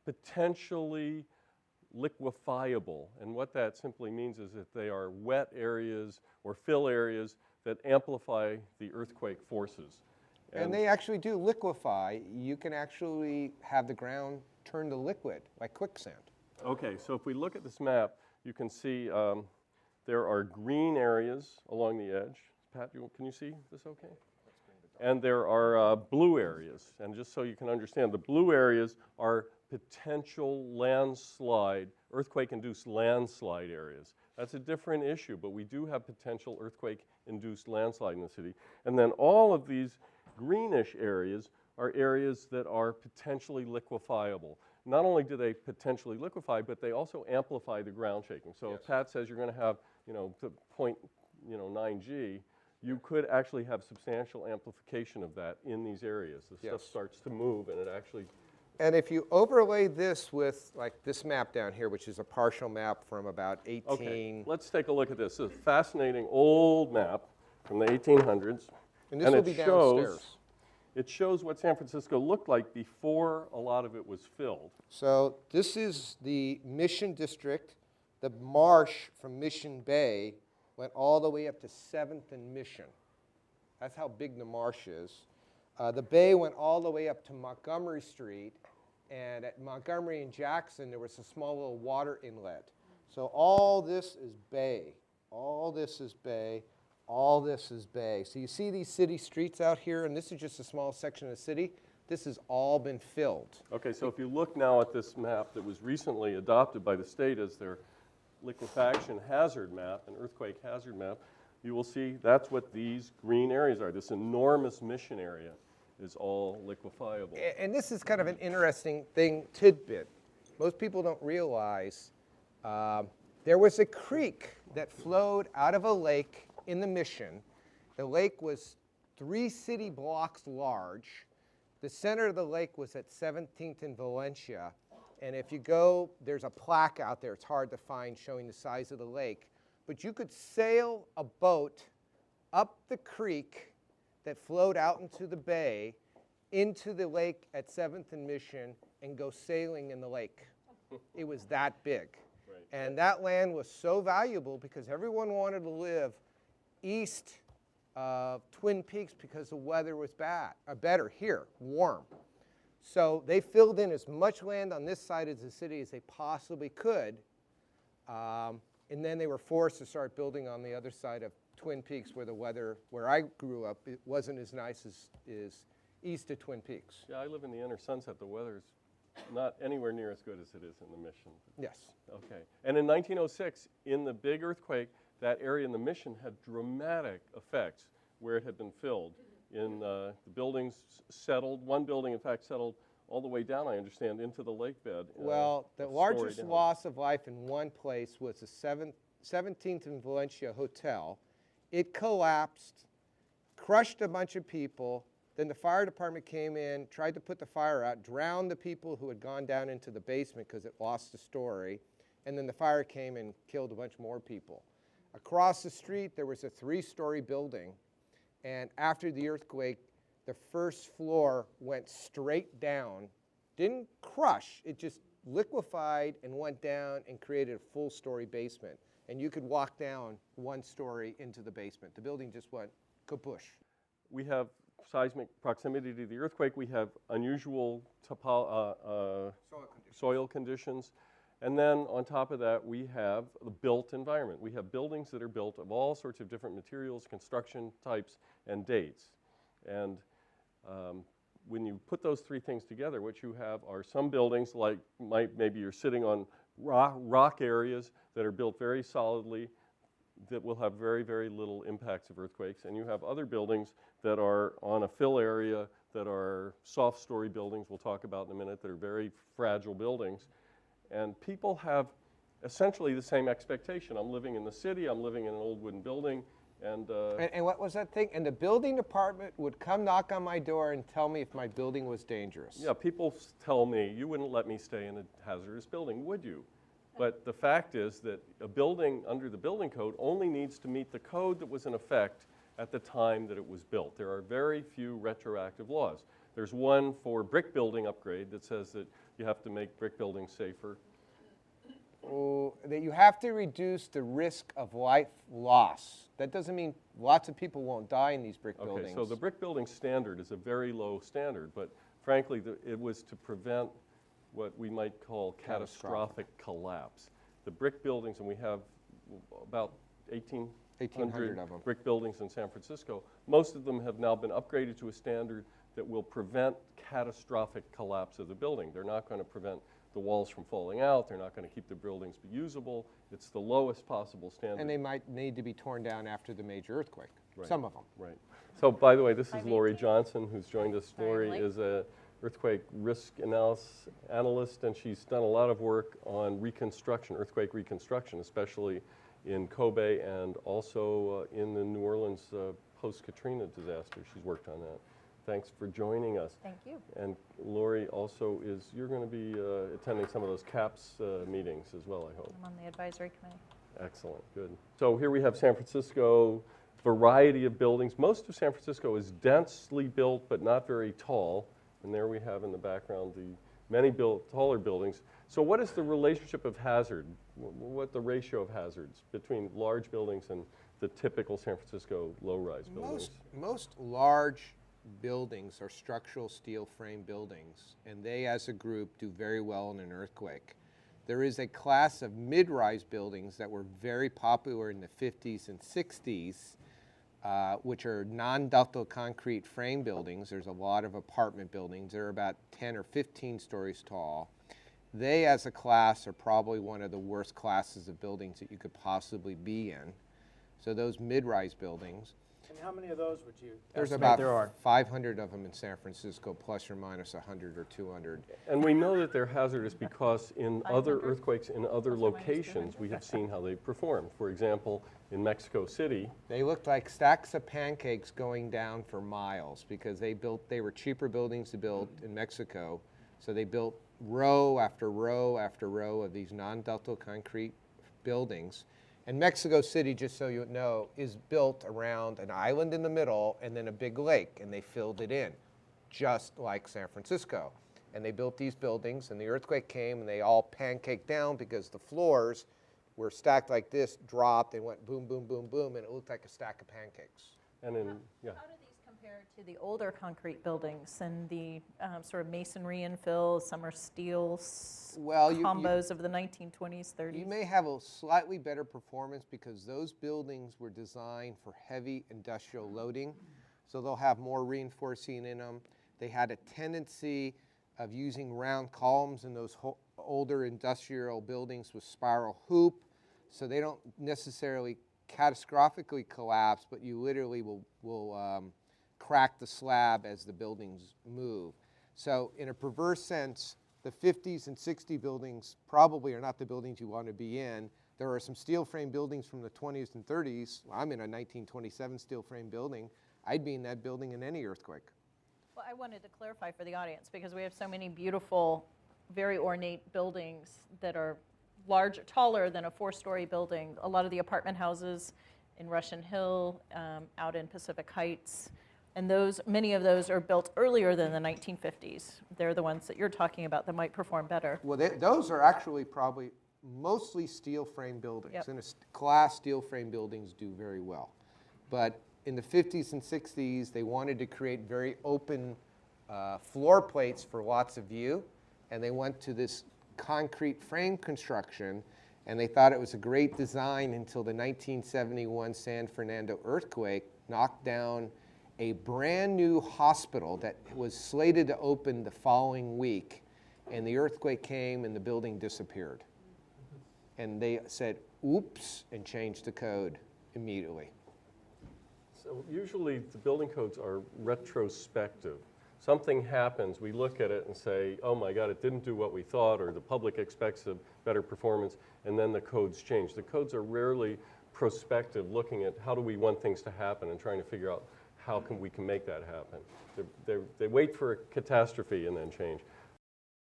potentially liquefiable. And what that simply means is that they are wet areas or fill areas that amplify the earthquake forces. And they actually do liquefy. You can actually have the ground turn to liquid, like quicksand. Okay, so if we look at this map, you can see there are green areas along the edge. Pat, can you see this okay? And there are blue areas. And just so you can understand, the blue areas are potential landslide, earthquake-induced landslide areas. That's a different issue, but we do have potential earthquake-induced landslide in the city. And then all of these greenish areas are areas that are potentially liquefiable. Not only do they potentially liquefy, but they also amplify the ground shaking. So if Pat says you're going to have, to 0.9G, you could actually have substantial amplification of that in these areas. The stuff starts to move, and it actually. And if you overlay this with, like, this map down here, which is a partial map from about 18. Okay, let's take a look at this. This is a fascinating old map from the 1800s. And this will be downstairs. It shows what San Francisco looked like before a lot of it was filled. So this is the Mission District. The marsh from Mission Bay went all the way up to 7th and Mission. That's how big the marsh is. The bay went all the way up to Montgomery Street, and at Montgomery and Jackson, there was a small little water inlet. So all this is bay. All this is bay. All this is bay. So you see these city streets out here, and this is just a small section of the city. This has all been filled. Okay, so if you look now at this map that was recently adopted by the state as their liquefaction hazard map, an earthquake hazard map, you will see that's what these green areas are. This enormous Mission area is all liquefiable. And this is kind of an interesting tidbit. Most people don't realize there was a creek that flowed out of a lake in the Mission. The lake was 3 city blocks large. The center of the lake was at 17th and Valencia. And if you go, there's a plaque out there, it's hard to find, showing the size of the lake. But you could sail a boat up the creek that flowed out into the bay, into the lake at 7th and Mission, and go sailing in the lake. It was that big. Right. And that land was so valuable because everyone wanted to live east of Twin Peaks because the weather was better here, warm. So they filled in as much land on this side of the city as they possibly could. And then they were forced to start building on the other side of Twin Peaks where the weather, where I grew up, it wasn't as nice as is east of Twin Peaks. Yeah, I live in the inner Sunset. The weather's not anywhere near as good as it is in the Mission. Yes. Okay. And in 1906, in the big earthquake, that area in the Mission had dramatic effects where it had been filled. In the buildings settled. One building, in fact, settled all the way down, I understand, into the lake bed. Well, the largest loss of life in one place was the 17th and Valencia Hotel. It collapsed, crushed a bunch of people. Then the fire department came in, tried to put the fire out, drowned the people who had gone down into the basement because it lost a story. And then the fire came and killed a bunch more people. Across the street, there was a 3-story building. And after the earthquake, the first floor went straight down, didn't crush, it just liquefied and went down and created a full-story basement. And you could walk down 1 story into the basement. The building just went kapoosh. We have seismic proximity to the earthquake. We have unusual soil conditions. And then on top of that, we have the built environment. We have buildings that are built of all sorts of different materials, construction types, and dates. And when you put those 3 things together, what you have are some buildings like maybe you're sitting on rock areas that are built very solidly that will have very, very little impacts of earthquakes. And you have other buildings that are on a fill area that are soft story buildings we'll talk about in a minute that are very fragile buildings. And people have essentially the same expectation. I'm living in the city, I'm living in an old wooden building, and what was that thing? And the building department would come knock on my door and tell me if my building was dangerous. Yeah, people tell me, you wouldn't let me stay in a hazardous building, would you? But the fact is that a building under the building code only needs to meet the code that was in effect at the time that it was built. There are very few retroactive laws. There's one for brick building upgrade that says that you have to make brick buildings safer. Oh, that you have to reduce the risk of life loss. That doesn't mean lots of people won't die in these brick buildings. Okay, so the brick building standard is a very low standard, but frankly, it was to prevent what we might call catastrophic collapse. The brick buildings, and we have about 1,800 of them. brick buildings in San Francisco, most of them have now been upgraded to a standard that will prevent catastrophic collapse of the building. They're not going to prevent the walls from falling out. They're not going to keep the buildings usable. It's the lowest possible standard. And they might need to be torn down after the major earthquake, Right. some of them. Right. So, by the way, this is Lori Johnson, who's joined us. Lori Late. is a earthquake risk analyst, and she's done a lot of work on reconstruction, earthquake reconstruction, especially in Kobe and also in the New Orleans post-Katrina disaster. She's worked on that. Thanks for joining us. Thank you. And Lori also you're going to be attending some of those CAPS meetings as well, I hope. I'm on the advisory committee. Excellent, good. So here we have San Francisco, variety of buildings. Most of San Francisco is densely built but not very tall. And there we have in the background the many taller buildings. So what is the relationship of hazard? What the ratio of hazards between large buildings and the typical San Francisco low-rise buildings? Most large buildings are structural steel frame buildings, and they as a group do very well in an earthquake. There is a class of mid-rise buildings that were very popular in the 50s and 60s, which are non-ductile concrete frame buildings. There's a lot of apartment buildings. They're about 10 or 15 stories tall. They as a class are probably one of the worst classes of buildings that you could possibly be in. So those mid-rise buildings. And how many of those would you There's estimate about there are? 500 of them in San Francisco, plus or minus 100 or 200. And we know that they're hazardous because in other 500? earthquakes in other Plus or minus locations, 200? we have seen how they perform. For example, in Mexico City, They looked like stacks of pancakes going down for miles because they were cheaper buildings to build in Mexico. So they built row after row after row of these non-ductile concrete buildings. And Mexico City, just so you know, is built around an island in the middle and then a big lake, and they filled it in, just like San Francisco. And they built these buildings, and the earthquake came, and they all pancaked down because the floors were stacked like this, dropped, and went boom, boom, boom, boom, and it looked like a stack of pancakes. and in, yeah. How do these compare to the older concrete buildings and the sort of masonry infill? Some are steel Well, combos of the 1920s, 30s. You may have a slightly better performance because those buildings were designed for heavy industrial loading, so they'll have more reinforcing in them. They had a tendency of using round columns in those older industrial buildings with spiral hoop, so they don't necessarily catastrophically collapse, but you literally will crack the slab as the buildings move. So in a perverse sense, the 50s and 60 buildings probably are not the buildings you want to be in. There are some steel frame buildings from the 20s and 30s. I'm in a 1927 steel frame building. I'd be in that building in any earthquake. Well, I wanted to clarify for the audience because we have so many beautiful, very ornate buildings that are taller than a 4-story building. A lot of the apartment houses in Russian Hill, out in Pacific Heights, and many of those are built earlier than the 1950s. They're the ones that you're talking about that might perform better. Well, those are actually probably mostly steel frame buildings. Yep. And class steel frame buildings do very well. But in the 50s and 60s, they wanted to create very open floor plates for lots of view. And they went to this concrete frame construction. And they thought it was a great design until the 1971 San Fernando earthquake knocked down a brand new hospital that was slated to open the following week, and the earthquake came and the building disappeared. And they said, oops, and changed the code immediately. So usually the building codes are retrospective. Something happens, we look at it and say, oh my God, it didn't do what we thought, or the public expects a better performance, and then the codes change. The codes are rarely prospective, looking at how do we want things to happen and trying to figure out how we can make that happen. They wait for a catastrophe and then change.